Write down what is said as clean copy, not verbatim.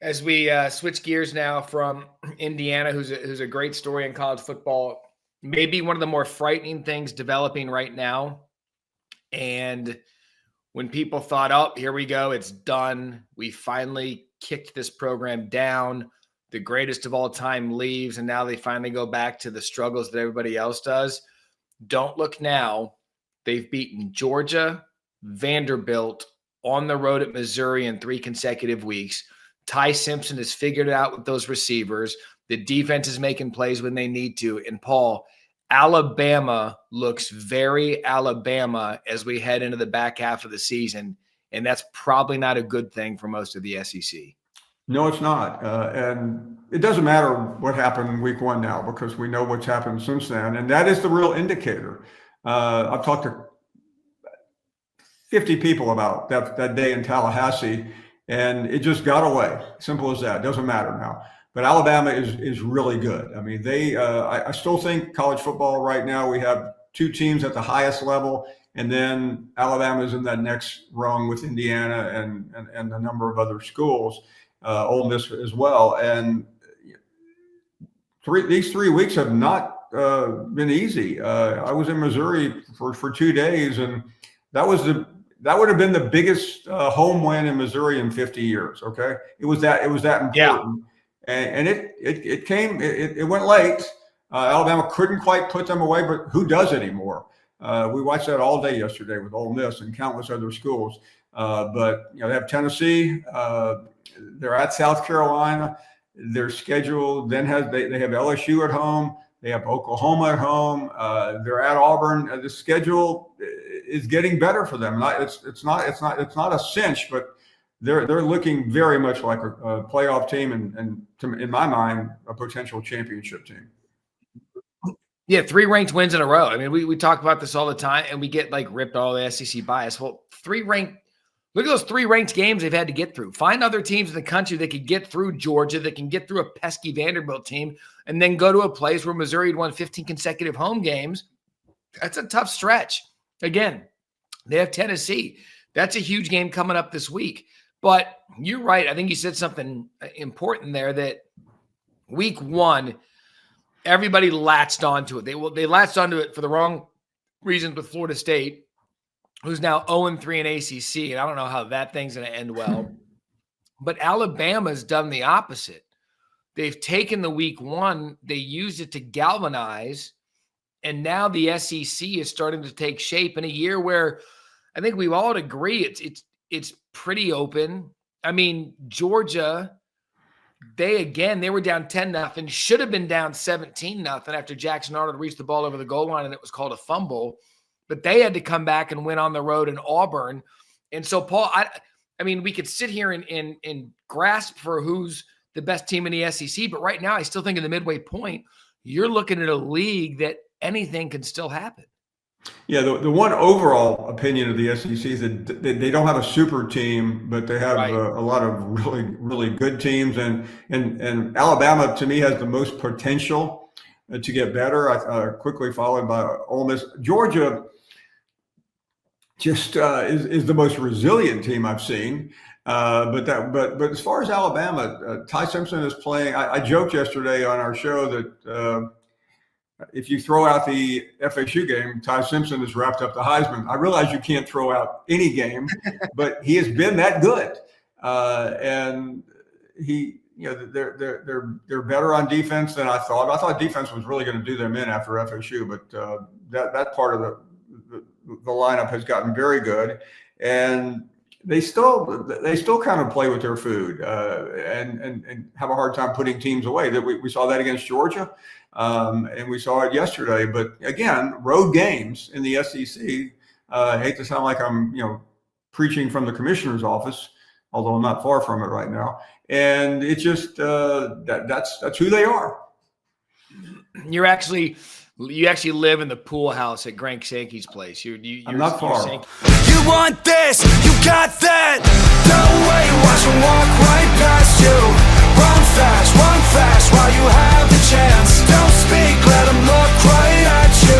As we switch gears now from Indiana, who's a great story in college football, maybe one of the more frightening things developing right now. And when people thought, oh, here we go, it's done. We finally kicked this program down. The greatest of all time leaves, and now they finally go back to the struggles that everybody else does. Don't look now. They've beaten Georgia, Vanderbilt, on the road at Missouri in 3 consecutive weeks. Ty Simpson has figured it out with those receivers. The defense is making plays when they need to. And Paul, Alabama looks very Alabama as we head into the back half of the season. And that's probably not a good thing for most of the SEC. No, it's not. And it doesn't matter what happened in week 1 now, because we know what's happened since then. And that is the real indicator. I've talked to 50 people about that day in Tallahassee, and it just got away. Simple as that. It doesn't matter now. But Alabama is really good. I mean, I still think college football right now, we have 2 teams at the highest level, and then Alabama's in that next rung with Indiana and a number of other schools, Ole Miss as well. And these 3 weeks have not been easy. I was in Missouri for 2 days, and that would have been the biggest home win in Missouri in 50 years. Okay, it was that important. Yeah. And it went late. Alabama couldn't quite put them away, but who does anymore? We watched that all day yesterday with Ole Miss and countless other schools. But they have Tennessee. They're at South Carolina. Their schedule then they have LSU at home. They have Oklahoma at home. They're at Auburn. The schedule is getting better for them. It's not a cinch, but they're looking very much like a playoff team, and in my mind, a potential championship team. Yeah, 3 ranked wins in a row. I mean, we talk about this all the time, and we get ripped all the SEC bias. Well, 3 ranked. Look at those 3 ranked games they've had to get through. Find other teams in the country that could get through Georgia, that can get through a pesky Vanderbilt team, and then go to a place where Missouri had won 15 consecutive home games. That's a tough stretch. Again, they have Tennessee. That's a huge game coming up this week. But you're right. I think you said something important there, that week 1, everybody latched onto it. They latched onto it for the wrong reasons with Florida State, who's now 0-3 in ACC, and I don't know how that thing's going to end well. But Alabama's done the opposite. They've taken the week 1, they used it to galvanize, and now the SEC is starting to take shape in a year where I think we all agree it's pretty open. I mean, Georgia, they were down 10-0, should have been down 17-0 after Jackson Arnold reached the ball over the goal line and it was called a fumble. But they had to come back and win on the road in Auburn. And so, Paul, I mean, we could sit here and grasp for who's the best team in the SEC, but right now I still think in the midway point, you're looking at a league that anything can still happen. Yeah, the one overall opinion of the SEC is that they don't have a super team, but they have a lot of really, really good teams. And Alabama, to me, has the most potential to get better, quickly followed by Ole Miss. Georgia just is the most resilient team I've seen. But as far as Alabama, Ty Simpson is playing. I joked yesterday on our show that if you throw out the FSU game, Ty Simpson has wrapped up the Heisman. I realize you can't throw out any game, but he has been that good, and they're better on defense than I thought. I thought defense was really going to do them in after FSU, but that part of the lineup has gotten very good, and they still kind of play with their food and have a hard time putting teams away. That we saw that against Georgia. And we saw it yesterday, but again, road games in the SEC. I hate to sound like I'm, preaching from the commissioner's office, although I'm not far from it right now. And it's just that's who they are. You actually live in the pool house at Greg Sankey's place. I'm not far. You want this? You got that? No way. Watch them walk right past you. Run fast while you have the chance. Don't speak, let them look right at you.